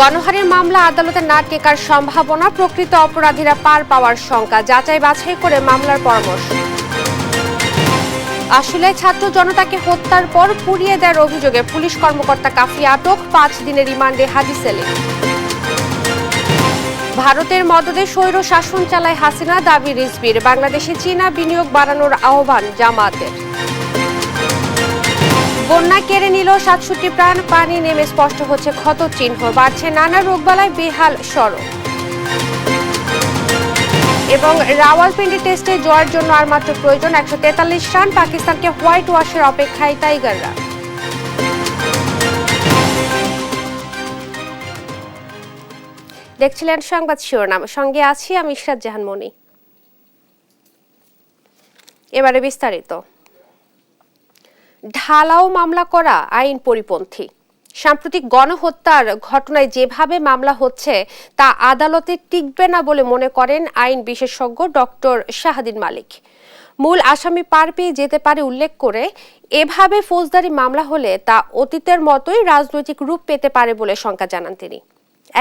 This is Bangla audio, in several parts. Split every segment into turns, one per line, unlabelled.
গণহারের মামলা আদালতে না টেকার সম্ভাবনা, প্রকৃত অপরাধীরা পার পাওয়ার শঙ্কা, যাচাই বাছাই করে মামলার পরামর্শ। আশুলিয়ায় ছাত্র জনতাকে হত্যার পর পুড়িয়ে দেওয়ার অভিযোগে পুলিশ কর্মকর্তা কাফি আটক, 5 দিনের রিমান্ডে হাজি সেলিম। ভারতের মদদে স্বৈর শাসন চালায় হাসিনা, দাবি রিজভির। বাংলাদেশে চীনা বিনিয়োগ বাড়ানোর আহ্বান জামায়াতের। বন্যা কেড়ে নিল 67 প্রাণ, পানি নেমে স্পষ্ট হচ্ছে ক্ষত চিহ্ন, বাড়ছে নানা রোগবালাই, বেহাল সড়ক। এবং রাওয়ালপিন্ডি টেস্টে জয়ের জন্য আর মাত্র প্রয়োজন 143 রান, পাকিস্তানকে হোয়াইট ওয়াশের অপেক্ষায় টাইগাররা। দেখছিলেন সংবাদ শিরোনাম, সঙ্গে আছি আমি ইশরাত জাহান মনি। এবারে বিস্তারিত। ঢালাও মামলা করা আইন পরিপন্থী। সাম্প্রতিক গণহত্যার ঘটনায় যেভাবে মামলা হচ্ছে তা আদালতে টিকবে না বলে মনে করেন আইন বিশেষজ্ঞ ডক্টর শাহাদিন মালিক। মূল আসামি পার পেয়ে যেতে পারে উল্লেখ করে এভাবে ফৌজদারি মামলা হলে তা অতীতের মতোই রাজনৈতিক রূপ পেতে পারে বলে শঙ্কা জানান তিনি।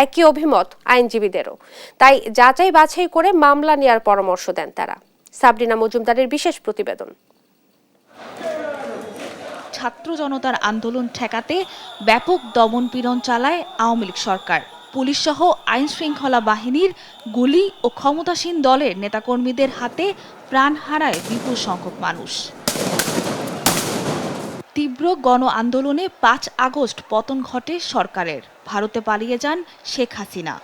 একই অভিমত আইনজীবীদেরও, তাই যাচাই বাছাই করে মামলা নেওয়ার পরামর্শ দেন তারা। সাবরিনা মজুমদারের বিশেষ প্রতিবেদন।
ছাত্র জনতার আন্দোলন ঠেকাতে ব্যাপক দমনপীড়ন চালায় আওয়ামী লীগ সরকার। পুলিশ সহ আইন শৃঙ্খলা বাহিনীর গুলি ও ক্ষমতাসীন দলের নেতাকর্মীদের হাতে প্রাণ হারায় বিপুল সংখ্যক মানুষ। তীব্র গণ আন্দোলনে 5 আগস্ট পতন ঘটে সরকারের। ভারতে পালিয়ে যান শেখ হাসিনা।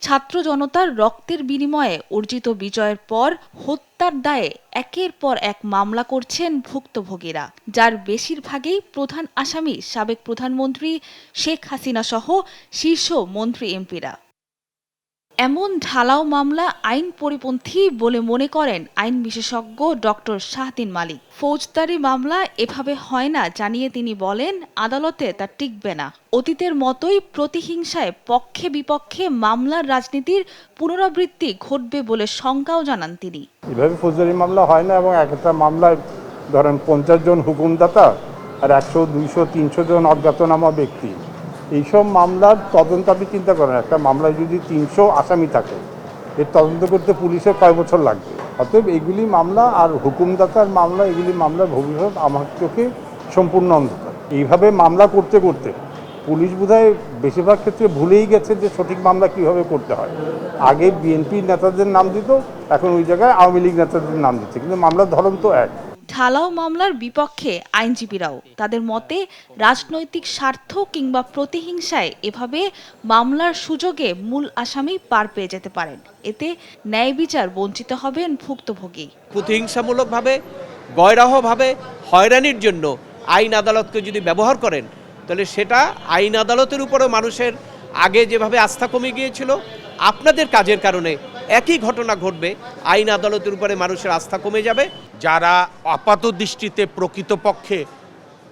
ছাত্র জনতার রক্তের বিনিময়ে অর্জিত বিজয়ের পর হত্যার দায়ে একের পর এক মামলা করছেন ভুক্তভোগীরা, যার বেশিরভাগই প্রধান আসামি সাবেক প্রধানমন্ত্রী শেখ হাসিনা সহ শীর্ষ মন্ত্রী এমপিরা। এমন ঢালাও মামলা আইন পরিপন্থী বলে মনে করেন আইন বিশেষজ্ঞ ডক্টর শাহাদিন মালিক। ফৌজদারি মামলা এভাবে হয় না জানিয়ে তিনি বলেন, আদালতে তা টিকবে না। অতীতের মতোই প্রতিহিংসায় পক্ষে বিপক্ষে মামলার রাজনীতির পুনরাবৃত্তি ঘটবে বলে শঙ্কাও জানান তিনি।
এভাবে ফৌজদারি মামলা হয় না, এবং একটা মামলায় ধরেন 50 জন হুকুমদাতা আর 100, 200, 300 জন অজ্ঞাতনামা ব্যক্তি। এইসব মামলার তদন্ত আপনি চিন্তা করেন, একটা মামলায় যদি 300 আসামি থাকে, এর তদন্ত করতে পুলিশের কয় বছর লাগবে? অতএব এগুলি মামলা আর হুকুমদাতার মামলা, এগুলি মামলার ভবিষ্যৎ আমার চোখে সম্পূর্ণ অন্ধকার। এইভাবে মামলা করতে করতে পুলিশ বোধহয় বেশিরভাগ ক্ষেত্রে ভুলেই গেছে যে সঠিক মামলা কীভাবে করতে হয়। আগে বিএনপির নেতাদের নাম দিত, এখন ওই জায়গায় আওয়ামী লীগ নেতাদের নাম দিচ্ছে, কিন্তু মামলার ধরন তো এক।
ঢালাও মামলার বিপক্ষে আইনজীবীরাও। তাদের মতে রাজনৈতিক স্বার্থ কিংবা প্রতিহিংসায় এভাবে মামলার সুযোগে মূল আসামি পার পেয়ে যেতে পারেন। এতে ন্যায় বিচার বঞ্চিত হবেন ভুক্তভোগী।
প্রতিহিংসামূলকভাবে, গয়রাহভাবে হয়রানির জন্য আইন আদালতকে যদি ব্যবহার করেন, তাহলে সেটা আইন আদালতের উপরেও মানুষের আগে যেভাবে আস্থা কমে গিয়েছিল, আপনাদের কাজের কারণে একই ঘটনা ঘটবে, আইন আদালতের উপরে মানুষের আস্থা কমে যাবে।
যারা আপাত দৃষ্টিতে প্রকৃতপক্ষে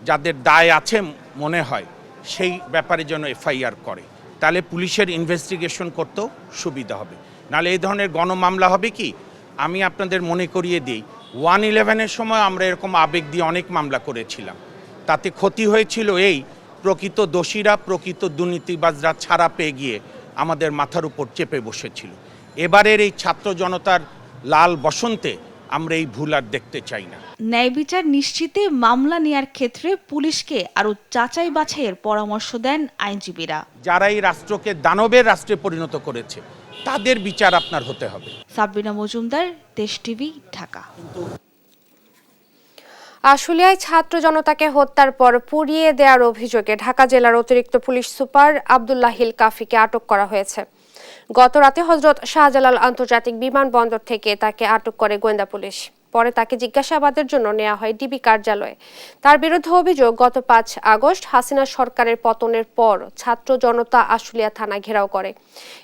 যাদের দায় আছে মনে হয়, সেই ব্যাপারে যেন এফআইআর করে, তাহলে পুলিশের ইনভেস্টিগেশন করতেও সুবিধা হবে। নাহলে এই ধরনের গণমামলা হবে কি, আমি আপনাদের মনে করিয়ে দিই, 1/11-এর সময় আমরা এরকম আবেগ দিয়ে অনেক মামলা করেছিলাম। তাতে ক্ষতি হয়েছিল এই, প্রকৃত দোষীরা, প্রকৃত দুর্নীতিবাজরা ছাড়া পেয়ে গিয়ে আমাদের মাথার উপর চেপে বসেছিল। এবারের এই ছাত্র জনতার লাল বসন্তে আমরা এই ভুল আর দেখতে চাই না।
ন্যায় বিচার নিশ্চিতে মামলা নেয়ার ক্ষেত্রে পুলিশকে আরো যাচাই বাছাইয়ের পরামর্শ দেন আইনজীবীরা।
যারা এই রাষ্ট্রকে দানবের রাষ্ট্রে পরিণত করেছে, তাদের বিচার আপনার হতে হবে।
সাবরিনা মজুমদার, দেশ টিভি, ঢাকা।
আশুলিয়ায় ছাত্র জনতাকে হত্যার পর পুড়িয়ে দেওয়ার অভিযোগে ঢাকা জেলার অতিরিক্ত পুলিশ সুপার আব্দুল্লাহিল কাফিকে আটক করা হয়েছে। গত রাতে হযরত শাহজালাল আন্তর্জাতিক বিমানবন্দর থেকে তাকে আটক করে গোয়েন্দা পুলিশ। পরে তাকে জিজ্ঞাসাবাদের জন্য নেওয়া হয় ডিবি কার্যালয়ে। তার বিরুদ্ধে অভিযোগ, গত 5 আগস্ট হাসিনা সরকারের পতনের পর ছাত্র জনতা আশুলিয়া থানা ঘেরাও করে।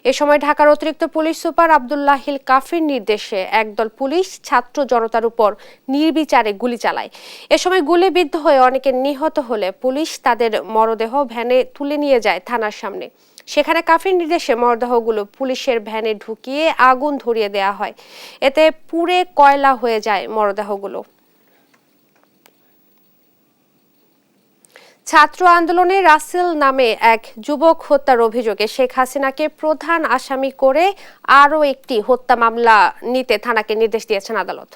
এ সময় ঢাকার অতিরিক্ত পুলিশ সুপার আব্দুল্লাহিল কাফির নির্দেশে একদল পুলিশ ছাত্র জনতার উপর নির্বিচারে গুলি চালায়। এ সময় গুলিবিদ্ধ হয়ে অনেকে নিহত হলে পুলিশ তাদের মরদেহ ভ্যানে তুলে নিয়ে যায় থানার সামনে। সেখানে কাফির নির্দেশে মরদেহগুলো পুলিশের ভ্যানে ঢুকিয়ে আগুন ধরিয়ে দেওয়া হয়। এতে পুড়ে কয়লা হয়ে যায় মরদেহগুলো। ছাত্র আন্দোলনে রাসেল নামে এক যুবক হত্যার অভিযোগে শেখ হাসিনাকে প্রধান আসামি করে আরও একটি হত্যা মামলা নিতে থানাকে নির্দেশ দিয়েছেন আদালত।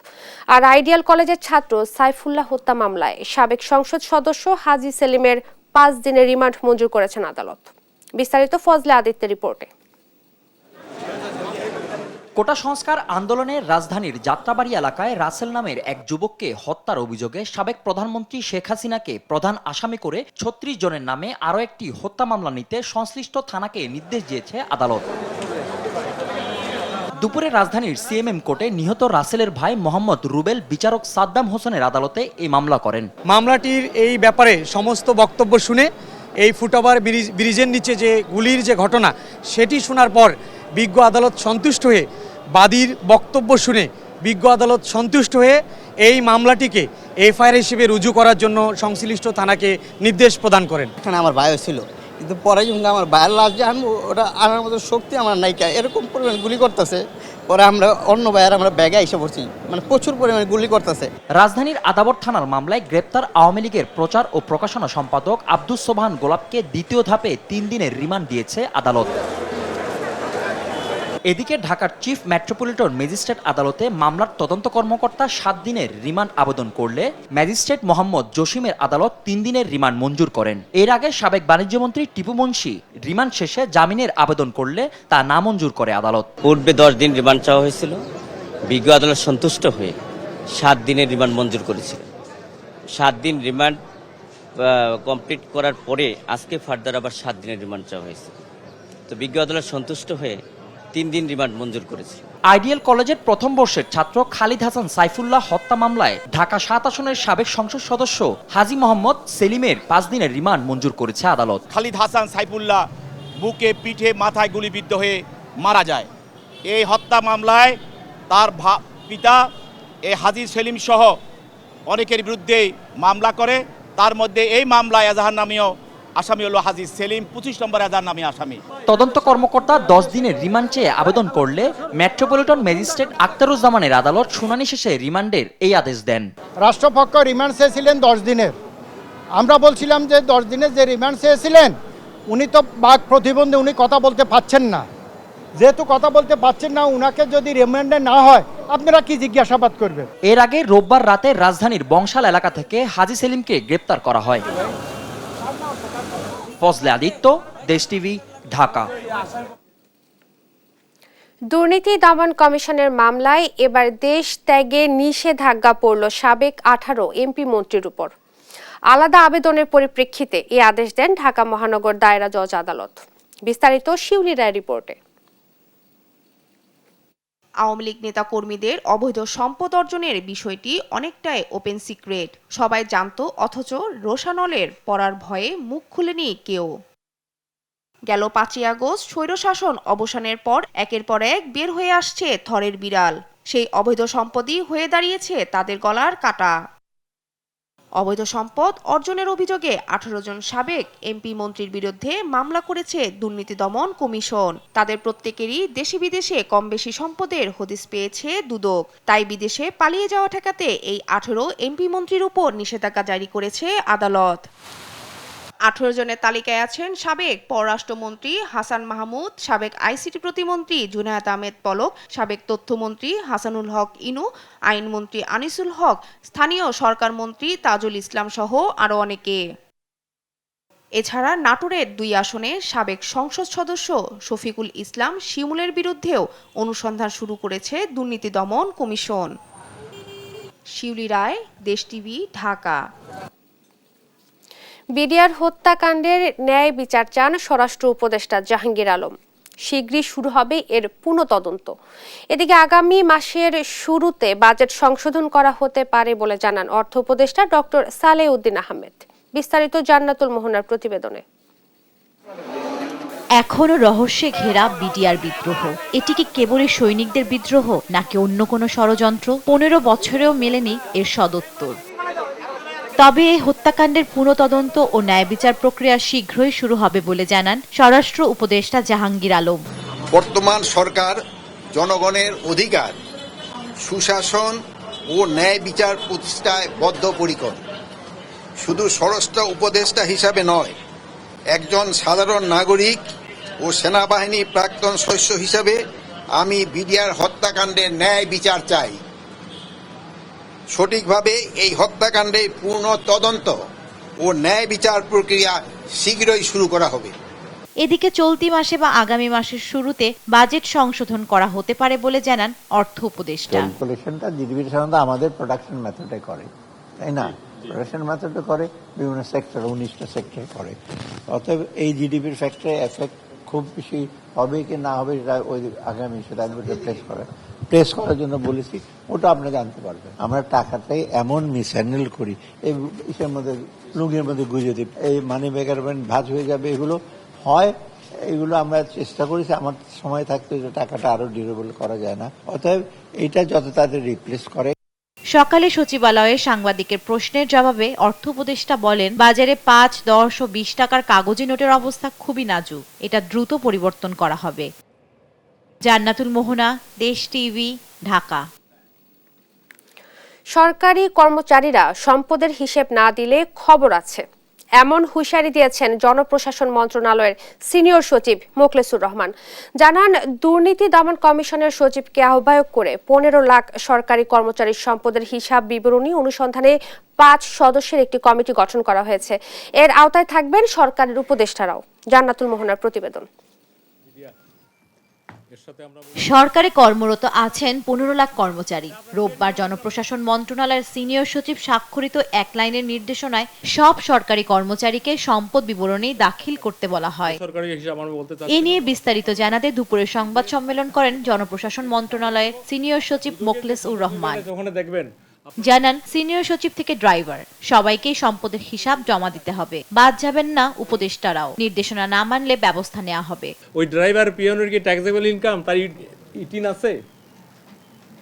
আর আইডিয়াল কলেজের ছাত্র সাইফুল্লাহ হত্যা মামলায় সাবেক সংসদ সদস্য হাজী সেলিমের 5 দিনের রিমান্ড মঞ্জুর করেছেন আদালত। বিস্তারিত ফজলে আদিত্যের রিপোর্টে।
কোটা সংস্কার আন্দোলনের রাজধানীর যাত্রাবাড়ি এলাকায় রাসেল নামের এক যুবককে হত্যার অভিযোগে সাবেক প্রধানমন্ত্রী শেখ হাসিনাকে প্রধান আসামি করে 36 জনের নামে আরও একটি হত্যা মামলা নিতে সংশ্লিষ্ট থানাকে নির্দেশ দিয়েছে আদালত। দুপুরে রাজধানীর সিএমএম কোর্টে নিহত রাসেলের ভাই মোহাম্মদ রুবেল বিচারক সাদ্দাম হোসেনের আদালতে এই মামলা করেন।
মামলাটির এই ব্যাপারে সমস্ত বক্তব্য শুনে এই ফুটওভার ব্রিজের নিচে যে গুলির যে ঘটনা সেটি শোনার পর বিজ্ঞ আদালত সন্তুষ্ট হয়ে বাদীর বক্তব্য শুনে বিজ্ঞ আদালত সন্তুষ্ট হয়ে এই মামলাটিকে এফআইআর হিসেবে রুজু করার জন্য সংশ্লিষ্ট থানাকে নির্দেশ প্রদান করেন।
এখানে আমার ভাইও ছিল, কিন্তু পরে যখন আমার ভাইয়ের লাশ যে আনবো ওটা আনার মতো শক্তি আমার নাইকা, এরকম পরিমাণ গুলি করতেছে। পরে আমরা অন্য ভাইয়ের আমরা ব্যাগে এসে পড়ছি, মানে প্রচুর পরিমাণে গুলি করতেছে।
রাজধানীর আদাবর থানার মামলায় গ্রেপ্তার আওয়ামী লীগের প্রচার ও প্রকাশনা সম্পাদক আব্দুস সোবহান গোলাপকে দ্বিতীয় ধাপে 3 দিনের রিমান্ড দিয়েছে আদালত। এদিকে ঢাকার চিফ মেট্রোপলিটন ম্যাজিস্ট্রেট আদালতে মামলার তদন্ত কর্মকর্তা 7 দিনের রিমান্ড আবেদন করলে ম্যাজিস্ট্রেট মোহাম্মদ জসিমের আদালত 3 দিনের রিমান্ড মঞ্জুর করেন। এর আগে সাবেক বাণিজ্যমন্ত্রী টিপু মুন্সি রিমান্ড শেষে জামিনের আবেদন করলে তা নামঞ্জুর করে আদালত।
পূর্বে 10 দিন রিমান্ড চাওয়া হয়েছিল, বিজ্ঞ আদালত সন্তুষ্ট হয়ে 7 দিনের রিমান্ড মঞ্জুর করেছিল। 7 দিন রিমান্ড কমপ্লিট করার পরে আজকে ফার্দার আবার 7 দিনের রিমান্ড চাওয়া হয়েছে। তো বিজ্ঞ আদালত সন্তুষ্ট হয়ে 3 দিন রিমান্ড মঞ্জুর করেছে।
আইডিয়াল কলেজের প্রথম বর্ষের ছাত্র খালিদ হাসান সাইফুল্লাহ হত্যা মামলায় ঢাকা 7 আসনের সাবেক সংসদ সদস্য হাজী মোহাম্মদ সেলিমের 5 দিনের রিমান্ড মঞ্জুর করেছে আদালত।
খালিদ হাসান সাইফুল্লাহ বুকে পিঠে মাথায় গুলিবিদ্ধ হয়ে মারা যায়। এই হত্যা মামলায় তার পিতা এই হাজী সেলিম সহ অনেকের বিরুদ্ধে মামলা করে। তার মধ্যে এই মামলায় এজাহার নামীয় আসামি হলো হাজী সেলিম, 25 নম্বর এজাহার নামী আসামি।
তদন্ত কর্মকর্তা 10 দিনের রিমান্ড চেয়ে আবেদন করলে মেট্রোপলিটন ম্যাজিস্ট্রেট আক্তারুজ্জামানের আদালত শুনানি শেষে রিমান্ডের এই আদেশ দেন।
রাষ্ট্রপক্ষ রিমান্ড চেয়েছিলেন 10 দিনের। আমরা বলছিলাম যে 10 দিনের যে রিমান্ড চেয়েছিলেন উনি তো বাক প্রতিবন্ধী, উনি কথা বলতে পাচ্ছেন না। যেহেতু কথা বলতে পাচ্ছেন না, উনাকে যদি রিমান্ডে না হয় আপনারা কি জিজ্ঞাসাবাদ করবেন?
এর আগে রোববার রাতে রাজধানীর বংশাল এলাকা থেকে হাজী সেলিমকে গ্রেপ্তার করা হয়। ফজলে আদিত্য, দেশ টিভি, ঢাকা।
দুর্নীতি দমন কমিশনের মামলায় এবার দেশ ত্যাগে নিষেধাজ্ঞা পড়ল সাবেক 18 এমপি মন্ত্রীর উপর। আলাদা আবেদনের পরিপ্রেক্ষিতে এই আদেশ দেন ঢাকা মহানগর দায়রা জজ আদালত। বিস্তারিত শিউলি রায় রিপোর্টে।
আওয়ামী লীগ নেতা কর্মীদের অবৈধ সম্পদ অর্জনের বিষয়টি অনেকটাই ওপেন সিক্রেট। সবাই জানতো, অথচ রোশানলের পড়ার ভয়ে মুখ খুলেনি কেউ। গেল 5ই আগস্ট স্বৈরশাসন অবসানের পর একের পর এক বের হয়ে আসছে থরের বিড়াল। সেই অবৈধ সম্পদই হয়ে দাঁড়িয়েছে তাদের গলার কাঁটা। অবৈধ সম্পদ অর্জনের অভিযোগে 18 জন সাবেক এমপি মন্ত্রীর বিরুদ্ধে মামলা করেছে দুর্নীতি দমন কমিশন। তাদের প্রত্যেকেরই দেশে বিদেশে কম বেশি সম্পদের হদিস পেয়েছে দুদক। তাই বিদেশে পালিয়ে যাওয়া ঠেকাতে এই 18 এমপি মন্ত্রীর উপর নিষেধাজ্ঞা জারি করেছে আদালত। 18 জনের তালিকায় আছেন সাবেক পররাষ্ট্রমন্ত্রী হাসান মাহমুদ, সাবেক আইসিটি প্রতিমন্ত্রী জুনায়েদ আহমেদ পলক, সাবেক তথ্যমন্ত্রী হাসানুল হক ইনু, আইনমন্ত্রী আনিসুল হক, স্থানীয় সরকার মন্ত্রী তাজুল ইসলাম সহ আরও অনেকে। এছাড়া নাটোরের 2 আসনে সাবেক সংসদ সদস্য শফিকুল ইসলাম শিমুলের বিরুদ্ধেও অনুসন্ধান শুরু করেছে দুর্নীতি দমন কমিশন। শিউলি রায়, দেশ টিভি, ঢাকা।
বিডিআর হত্যাকাণ্ডের ন্যায় বিচার চান স্বরাষ্ট্র উপদেষ্টা জাহাঙ্গীর আলম। শীঘ্রই শুরু হবে এর পুনঃতদন্ত। এদিকে আগামী মাসের শুরুতে বাজেট সংশোধন করা হতে পারে বলে জানান অর্থ উপদেষ্টা ডক্টর সালেউদ্দিন আহমেদ। বিস্তারিত জান্নাতুল মোহনার প্রতিবেদনে।
এখনো রহস্যে ঘেরা বিডিআর বিদ্রোহ। এটি কি কেবলই সৈনিকদের বিদ্রোহ নাকি অন্য কোনো ষড়যন্ত্র? 15 বছরেও মেলেনি এর সদুত্তর। তবে এই হত্যাকাণ্ডের পুনঃতদন্ত ও ন্যায় বিচার প্রক্রিয়া শীঘ্রই শুরু হবে বলে জানান স্বরাষ্ট্র উপদেষ্টা জাহাঙ্গীর আলম।
বর্তমান সরকার জনগণের অধিকার, সুশাসন ও ন্যায় বিচার প্রতিষ্ঠায় বদ্ধপরিকর। শুধু স্বরাষ্ট্র উপদেষ্টা হিসাবে নয়, একজন সাধারণ নাগরিক ও সেনাবাহিনী প্রাক্তন সদস্য হিসাবে আমি বিডিআর হত্যাকাণ্ডের ন্যায় বিচার চাই। সঠিকভাবে এই হত্যাকাণ্ডে পূর্ণ তদন্ত ও ন্যায় বিচার প্রক্রিয়া শীঘ্রই শুরু করা হবে।
এদিকে চলতি মাসে বা আগামী মাসের শুরুতে বাজেট সংশোধন করা হতে পারে বলে জানান অর্থ উপদেষ্টা।
ক্যালকুলেশনটা জিডিপির সাধারণত আমাদের প্রোডাকশন মেথডে করে, তাই না? প্রোডাকশন মেথডে করে, বিভিন্ন সেক্টর 19টা সেক্টর করে। অতএব এই জিডিপির ফ্যাক্টরে এফেক্ট খুব বেশি হবে কি না হবে সেটা ওই আগামী সেটা প্রেস করার জন্য বলেছি, ওটা আপনি জানতে পারবেন। আমরা টাকাটাই এমন মিসহ্যান্ডেল করি, এই ইসের মধ্যে লুঙ্গির মধ্যে গুঁজে দিই, এই মানি ব্যাগের ভাঁজ হয়ে যাবে, এগুলো হয়। এগুলো আমরা চেষ্টা করেছি আমার সময় থাকতে টাকাটা আরো ডিউরেবল করা যায় না, অতএব এইটা যত তাড়াতাড়ি রিপ্লেস করে।
সকালে সচিবালয়ে সাংবাদিকের প্রশ্নের জবাবে অর্থ উপদেষ্টা বলেন, বাজারে 5, 10 ও 20 টাকার কাগজি নোটের অবস্থা খুবই নাজুক, এটা দ্রুত পরিবর্তন করা হবে। জান্নাতুল মোহনা, দেশ টিভি, ঢাকা।
সরকারি কর্মচারীরা সম্পদের হিসেব না দিলে খবর আছে, এমন হুঁশিয়ারি দিয়েছেন জনপ্রশাসন মন্ত্রণালয়ের সিনিয়র সচিব মোখলেসুর রহমান। জানান, দুর্নীতি দমন কমিশনের সচিবকে আহ্বায়ক করে 15 লাখ সরকারি কর্মচারীর সম্পদের হিসাব বিবরণী অনুসন্ধানে 5 সদস্যের একটি কমিটি গঠন করা হয়েছে। এর আওতায় থাকবেন সরকারের উপদেষ্টারাও। জান্নাতুল মোহনার প্রতিবেদন।
সরকারে কর্মরত আছেন 15 লাখ কর্মচারী। রোববার জনপ্রশাসন মন্ত্রণালয়ের সিনিয়র সচিব স্বাক্ষরিত এক লাইনের নির্দেশনায় সব সরকারি কর্মচারীকে সম্পদ বিবরণী দাখিল করতে বলা হয়। এ নিয়ে বিস্তারিত জানাতে দুপুরে সংবাদ সম্মেলন করেন জনপ্রশাসন মন্ত্রণালয়ের সিনিয়র সচিব মোখলেসুর রহমান। জানান, সিনিয়র সচিব থেকে ড্রাইভার সবাইকেই সম্পদের হিসাব জমা দিতে হবে, বাদ যাবেন না উপদেষ্টারাও। নির্দেশনা না মানলে ব্যবস্থা নেওয়া হবে।
ওই ড্রাইভার পিয়নের কি ট্যাক্সেবল ইনকাম, তার ইটিন আছে,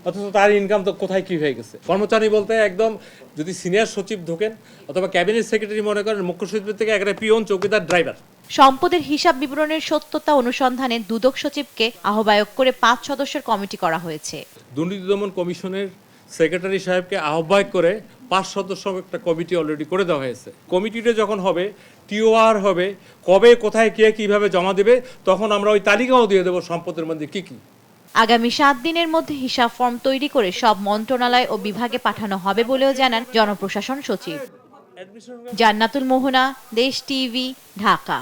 অথচ তার ইনকাম তো কোথায় কি হয়ে গেছে। কর্মচারী বলতে একদম যদি সিনিয়র সচিব ঢোকেন অথবা ক্যাবিনেট সেক্রেটারি মনে করেন, মুখ্য সচিবের থেকে একটা পিয়ন, চৌকিদার, ড্রাইভার।
সম্পদের হিসাব বিবরণের সত্যতা অনুসন্ধানে দুদক সচিবকে আহ্বায়ক করে 5 সদস্যের কমিটি করা হয়েছে।
দুর্নীতি দমন কমিশনের সেক্রেটারি সাহেবকে আহ্বায়ক করে 5 সদস্য একটা কমিটি অলরেডি করে দেওয়া হয়েছে। কমিটিটা যখন হবে, টিওআর হবে, কবে কোথায় কে কিভাবে জমা দেবে, তখন আমরা ওই তালিকাও দিয়ে দেবো সম্পদের মধ্যে কি কি।
আগামী 7 দিনের মধ্যে হিসাব ফর্ম তৈরি করে সব মন্ত্রণালয় ও বিভাগে পাঠানো হবে বলেও জানান জনপ্রশাসন সচিব। জান্নাতুল মোহনা, দেশ টিভি, ঢাকা।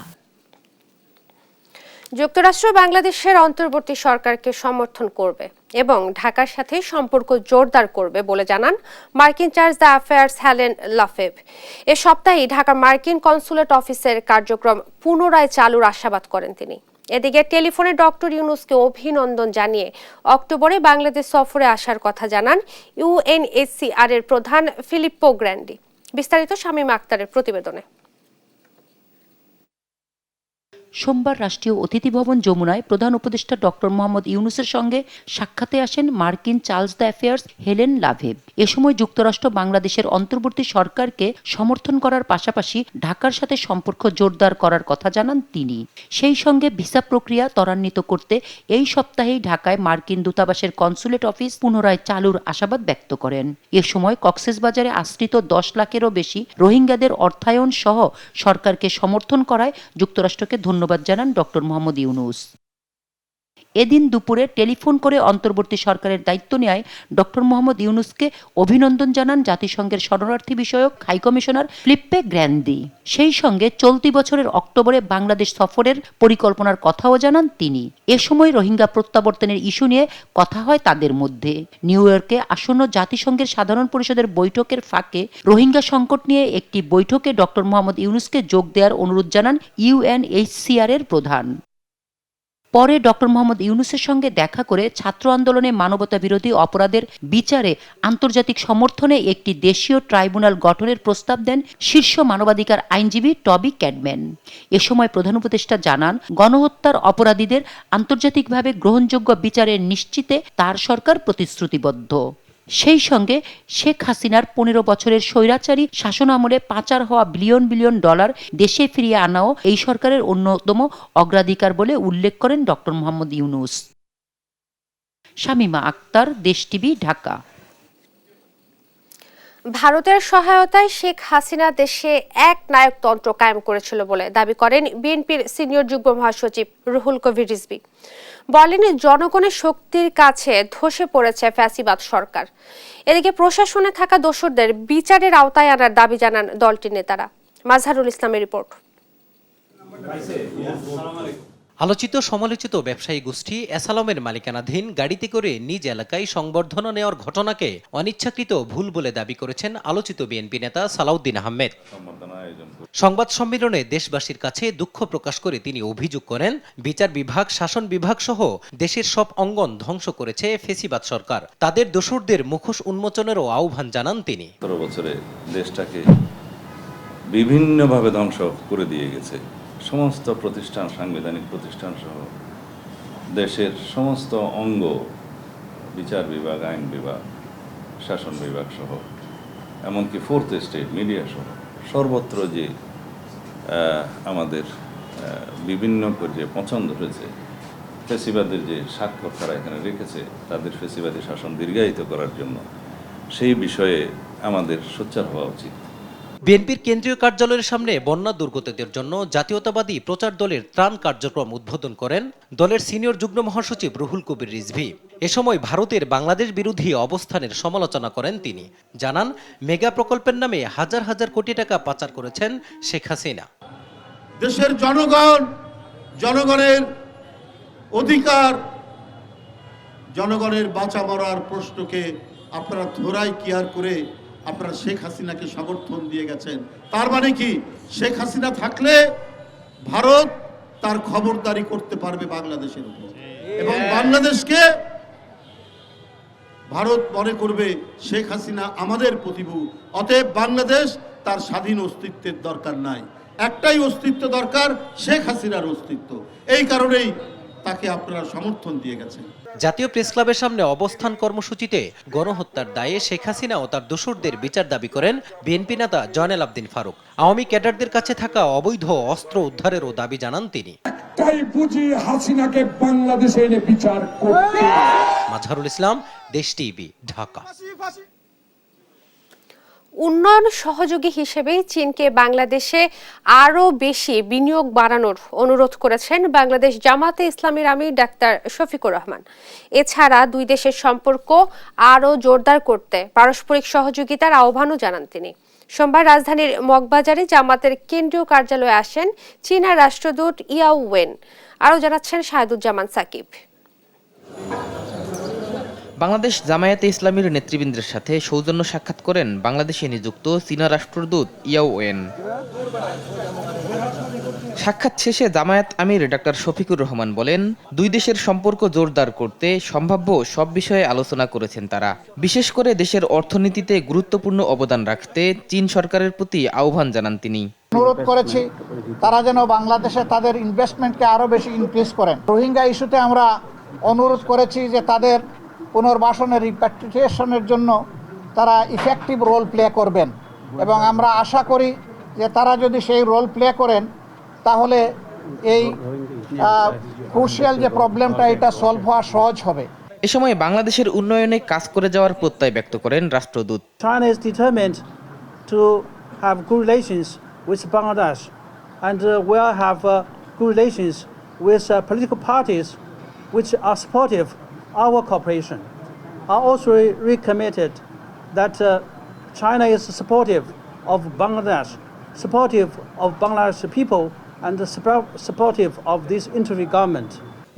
যুক্তরাষ্ট্র বাংলাদেশের অন্তর্বর্তী সরকারকে সমর্থন করবে এবং ঢাকার সাথে সম্পর্ক জোরদার করবে বলে জানান মার্কিন চার্জ দ্য অ্যাফেয়ার্স হেলেন লাফেভ। এ সপ্তাহে ঢাকার মার্কিন কনসুলেট অফিসের কার্যক্রম পুনরায় চালুর আশাবাদ করেন তিনি। এদিকে টেলিফোনে ডক্টর ইউনূসকে অভিনন্দন জানিয়ে অক্টোবরে বাংলাদেশ সফরে আসার কথা জানান ইউএনএইচসিআর এর প্রধান ফিলিপ্পো গ্র্যান্ডি। বিস্তারিত শামীমা আক্তারের প্রতিবেদনে।
সোমবার রাষ্ট্রীয় অতিথি ভবন যমুনায় প্রধান উপদেষ্টা ডক্টর মোহাম্মদ ইউনূসের সঙ্গে সাক্ষাতে আসেন মার্কিন চার্জ দ্য অ্যাফেয়ার্স হেলেন লাভেভ। এ সময় যুক্তরাষ্ট্র বাংলাদেশের অন্তর্বর্তী সরকারকে সমর্থন করার পাশাপাশি ঢাকার সাথে সম্পর্ক জোরদার করার কথা জানান তিনি। সেই সঙ্গে ভিসা প্রক্রিয়া ত্বরান্বিত করতে এই সপ্তাহেই ঢাকায় মার্কিন দূতাবাসের কনসুলেট অফিস পুনরায় চালুর আশাবাদ ব্যক্ত করেন। এ সময় কক্সবাজারে আশ্রিত 10 লাখেরও বেশি রোহিঙ্গাদের অর্থায়ন সহ সরকারকে সমর্থন করায় যুক্তরাষ্ট্রকে ধন্যবাদ জানান ডক্টর মোহাম্মদ ইউনূস। এদিন দুপুরে টেলিফোন করে অন্তর্বর্তী সরকারের দায়িত্ব নেয় ডক্টর মোহাম্মদ ইউনূসকে অভিনন্দন জানান জাতিসংঘের শরণার্থী বিষয়ক হাই কমিশনার ফিলিপ্পো গ্র্যান্ডি। সেই সঙ্গে চলতি বছরের অক্টোবরে বাংলাদেশ সফরের পরিকল্পনার কথাও জানান তিনি। এ সময় রোহিঙ্গা প্রত্যাবর্তনের ইস্যু নিয়ে কথা হয় তাদের মধ্যে। নিউ ইয়র্কে আসন্ন জাতিসংঘের সাধারণ পরিষদের বৈঠকের ফাঁকে রোহিঙ্গা সংকট নিয়ে একটি বৈঠকে ডক্টর মোহাম্মদ ইউনূসকে যোগ দেওয়ার অনুরোধ জানান ইউএনএইচসিআর এর প্রধান। পরে ডক্টর মোহাম্মদ ইউনূসের সঙ্গে দেখা করে ছাত্র আন্দোলনে মানবতা বিরোধী অপরাধের বিচারে আন্তর্জাতিক সমর্থনে একটি দেশীয় ট্রাইব্যুনাল গঠনের প্রস্তাব দেন শীর্ষ মানবাধিকার আইনজীবী টবি ক্যাডম্যান। এ সময় প্রধান উপদেষ্টা জানান, গণহত্যার অপরাধীদের আন্তর্জাতিকভাবে গ্রহণযোগ্য বিচারের নিশ্চিতে তার সরকার প্রতিশ্রুতিবদ্ধ। সেই সঙ্গে শেখ হাসিনার 15 বছরের স্বৈরাচারী শাসন আমলে পাচার হওয়া বিলিয়ন বিলিয়ন ডলার দেশে ফিরিয়ে আনাও এই সরকারের অন্যতম অগ্রাধিকার বলে উল্লেখ করেন ডক্টর মোহাম্মদ ইউনূস। শামীমা আক্তার, দেশ টিভি, ঢাকা।
ভারতের সহায়তায় শেখ হাসিনা দেশে এক নায়কতন্ত্র কায়েম করেছিল বলে দাবি করেন বিএনপির সিনিয়র যুগ্ম মহাসচিব রুহুল কবির রিজভী। বলেন, জনগণের শক্তির কাছে ধসে পড়েছে ফ্যাসিবাদ সরকার। এদিকে প্রশাসনে থাকা দোষরদের বিচারের আওতায় আনার দাবি জানান দলটির নেতারা। মাজহারুল ইসলামের রিপোর্ট।
আলোচিত সমালোচিত ব্যবসায়ী গোষ্ঠী এসালমের মালিকানাধীন গাড়িতে করে নিজ এলাকায় সংবর্ধনা নেওয়ার ঘটনাকে অনিচ্ছাকৃত ভুল বলে দাবি করেছেন আলোচিত বিএনপি নেতা সালাউদ্দিন আহমেদ। সংবাদ সম্মেলনে দেশবাসীর কাছে দুঃখ প্রকাশ করে তিনি অভিযোগ করেন, বিচার বিভাগ, শাসন বিভাগ সহ দেশের সব অঙ্গন ধ্বংস করেছে ফ্যাসিবাদ সরকার। তাদের দোষরদের মুখোশ উন্মোচনেরও আহ্বান জানান তিনি।
১৭ বছরে দেশটাকে বিভিন্নভাবে ধ্বংস করে দিয়ে গেছে। সমস্ত প্রতিষ্ঠান, সাংবিধানিক প্রতিষ্ঠান সহ দেশের সমস্ত অঙ্গ, বিচার বিভাগ, আইন বিভাগ, শাসন বিভাগ সহ এমনকি ফোর্থ এস্টেট, মিডিয়া সহ সর্বত্র যে আমাদের বিভিন্ন যে পছন্দ হয়েছে, ফ্যাসিবাদের যে স্বাক্ষর তারা এখানে রেখেছে তাদের ফ্যাসিবাদী শাসন দীর্ঘায়িত করার জন্য, সেই বিষয়ে আমাদের সোচ্চার হওয়া উচিত।
বিএনপির কেন্দ্রীয় কার্যালয়ের সামনে বন্যা দুর্গতদের জন্য জাতীয়তাবাদী প্রচার দলের ত্রাণ কার্যক্রম উদ্বোধন করেন দলের সিনিয়র যুগ্ম মহাসচিব রুহুল কবির রিজভী। এ সময় ভারতের বাংলাদেশ বিরোধী অবস্থানের সমালোচনা করেন তিনি। জানান, মেগা প্রকল্পের নামে হাজার হাজার কোটি টাকা পাচার করেছেন শেখ হাসিনা।
দেশের জনগণ, জনগণের অধিকার, জনগণের বাঁচা মরার প্রশ্নকে আপনারা ধরাই কেয়ার করে আপনারা শেখ হাসিনাকে সমর্থন দিয়ে গেছেন। তার মানে কি, শেখ হাসিনা থাকলে ভারত তার খবরদারি করতে পারবে বাংলাদেশের উপর, এবং বাংলাদেশকে ভারত মনে করবে শেখ হাসিনা আমাদের প্রতিভূ। অতএব বাংলাদেশ তার স্বাধীন অস্তিত্বের দরকার নাই, একটাই অস্তিত্ব দরকার, শেখ হাসিনার অস্তিত্ব। এই কারণেই তাকে আপনারা সমর্থন দিয়ে গেছেন।
জাতীয় প্রেস ক্লাবের সামনে অবস্থান কর্মসূচিতে গণহত্যার দায়ে শেখ হাসিনা ও তার দোসরদের বিচার দাবি করেন বিএনপি নেতা জয়নাল আবদিন ফারুক। আওয়ামী ক্যাডারদের কাছে থাকা অবৈধ অস্ত্র উদ্ধারেরও দাবি জানান তিনি।
হাসিনাকে বাংলাদেশে এনে বিচার করতে।
মাজহারুল ইসলাম, দেশ টিভি, ঢাকা।
উন্নয়ন সহযোগী হিসেবে চীনকে বাংলাদেশে আরও বেশি বিনিয়োগ বাড়ানোর অনুরোধ করেছেন বাংলাদেশ জামাতে ইসলামীর আমির ডাক্তার শফিকুর রহমান। এছাড়া দুই দেশের সম্পর্ক আরও জোরদার করতে পারস্পরিক সহযোগিতার আহ্বানও জানান তিনি। সোমবার রাজধানীর মগবাজারে জামাতের কেন্দ্রীয় কার্যালয়ে আসেন চীনা রাষ্ট্রদূত ইয়াও ওয়েন। আরও জানাচ্ছেন শাহেদুজ্জামান সাকিব।
বাংলাদেশ জামায়াতে ইসলামীর নেতৃবৃন্দের সাথে সৌজন্য সাক্ষাৎ করেন বাংলাদেশে নিযুক্ত চীনা রাষ্ট্রদূত ইয়াও ওয়েন। সাক্ষাৎ শেষে জামায়াত আমির ডাক্তার শফিকুর রহমান বলেন, দুই দেশের সম্পর্ক জোরদার করতে সম্ভাব্য সব বিষয়ে আলোচনা করেছেন তারা। বিশেষ করে দেশের অর্থনীতিতে গুরুত্বপূর্ণ অবদান রাখতে চীন সরকারের প্রতি আহ্বান জানান তিনি।
অনুরোধ করেছি তারা যেন বাংলাদেশে তাদের ইনভেস্টমেন্টকে আরও বেশি ইনক্রিজ করেন। রোহিঙ্গা ইস্যুতে আমরা অনুরোধ করেছি যে তাদের পুনর্বাসনের রিপ্যাট্রিয়েশনের জন্য তারা ইফেক্টিভ রোল প্লে করবেন, এবং আমরা আশা করি যে তারা যদি সেই রোল প্লে করেন তাহলে এই ক্রুশিয়াল যে প্রবলেমটা এটা সলভ হওয়া সহজ হবে।
এ সময় বাংলাদেশের উন্নয়নে কাজ করে যাওয়ার প্রত্যয় ব্যক্ত করেন রাষ্ট্রদূত।
China is determined to have good relations with Bangladesh, and will have good relations with political parties which are supportive our cooperation. Are also recommitted that China is supportive of Bangladesh, supportive of Bangladesh people, and supportive of this interim government.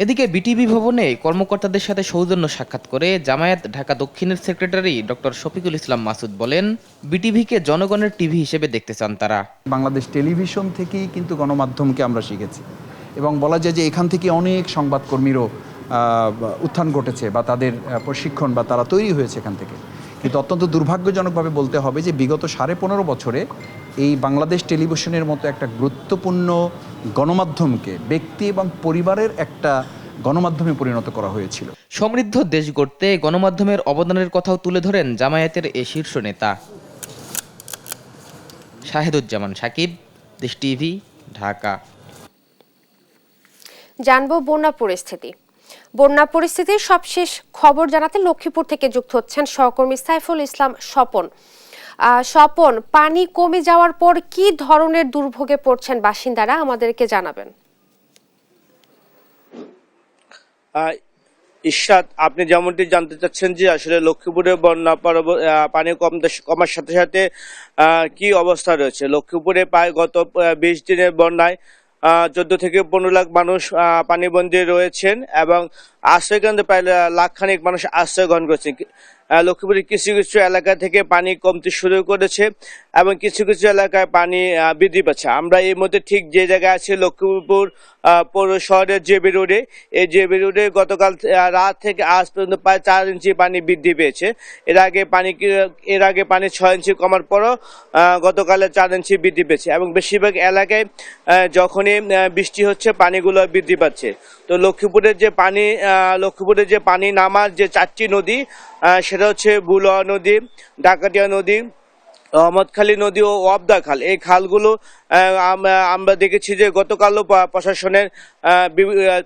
এদিকে বিটিভি ভবনে কর্মকর্তাদের সাথে সৌজন্য সাক্ষাৎ করে জামায়াত ঢাকা দক্ষিণের সেক্রেটারি ডক্টর শফিকুল ইসলাম মাসুদ বলেন, বিটিভিকে জনগণের টিভি হিসেবে দেখতে চান তারা।
বাংলাদেশ টেলিভিশন থেকেই কিন্তু গণমাধ্যমকে আমরা শিখেছি, এবং বলা যায় যে এখান থেকে অনেক সংবাদকর্মীরও উত্থান ঘটেছে বা তাদের প্রশিক্ষণ বা তারা তৈরি হয়েছে এখান থেকে। কিন্তু অত্যন্ত দুর্ভাগ্যজনকভাবে বলতে হবে যে বিগত 15.5 বছরে এই বাংলাদেশ টেলিভিশনের মতো একটা গুরুত্বপূর্ণ গণমাধ্যমকে ব্যক্তি এবং পরিবারের একটা গণমাধ্যমে পরিণত করা হয়েছিল।
সমৃদ্ধ দেশ গড়তে গণমাধ্যমের অবদানের কথাও তুলে ধরেন জামায়াতের এই শীর্ষ নেতা। শাহেদুজ্জামান সাকিব, দেশ টিভি, ঢাকা।
জানবো বন্যা পরিস্থিতির সবশেষ খবর জানাতে লক্ষ্মীপুর থেকে যুক্ত হচ্ছেন সহকর্মী সাইফুল ইসলাম স্বপন। স্বপন, পানি কমে যাওয়ার পর কি ধরনের দুর্ভোগে পড়ছেন বাসিন্দারা আমাদেরকে জানাবেন।
ইশরাত, আপনি যেমনটি জানতে চাচ্ছেন যে আসলে লক্ষ্মীপুরে বন্যা পানি কমার সাথে সাথে কি অবস্থা রয়েছে। লক্ষ্মীপুরে প্রায় গত 20 দিনের বন্যায় 14 থেকে 15 লাখ মানুষ পানিবন্দী রয়েছেন এবং আশ্রয়কেন্দ্রে প্রায় লাখখানিক মানুষ আশ্রয় গ্রহণ করেছেন। লক্ষ্মীপুরের কিছু কিছু এলাকা থেকে পানি কমতে শুরু করেছে এবং কিছু কিছু এলাকায় পানি বৃদ্ধি পাচ্ছে। আমরা এই মুহূর্তে ঠিক যে জায়গায় আছি লক্ষ্মীপুর পৌর শহরের জেবি রোডে। এই জেবি রোডে গতকাল রাত থেকে আজ পর্যন্ত প্রায় 4 ইঞ্চি পানি বৃদ্ধি পেয়েছে। এর আগে পানি 6 ইঞ্চি কমার পরও গতকালে 4 ইঞ্চি বৃদ্ধি পেয়েছে এবং বেশিরভাগ এলাকায় যখনই বৃষ্টি হচ্ছে পানিগুলো বৃদ্ধি পাচ্ছে। তো লক্ষ্মীপুরের যে পানি নামার যে 4টি নদী, সেটা হচ্ছে বুলুয়া নদী, ডাকাতিয়া নদী, রহমতখালী নদী ও ওয়াবদা খাল। এই খালগুলো আমরা দেখেছি যে গতকালও প্রশাসনের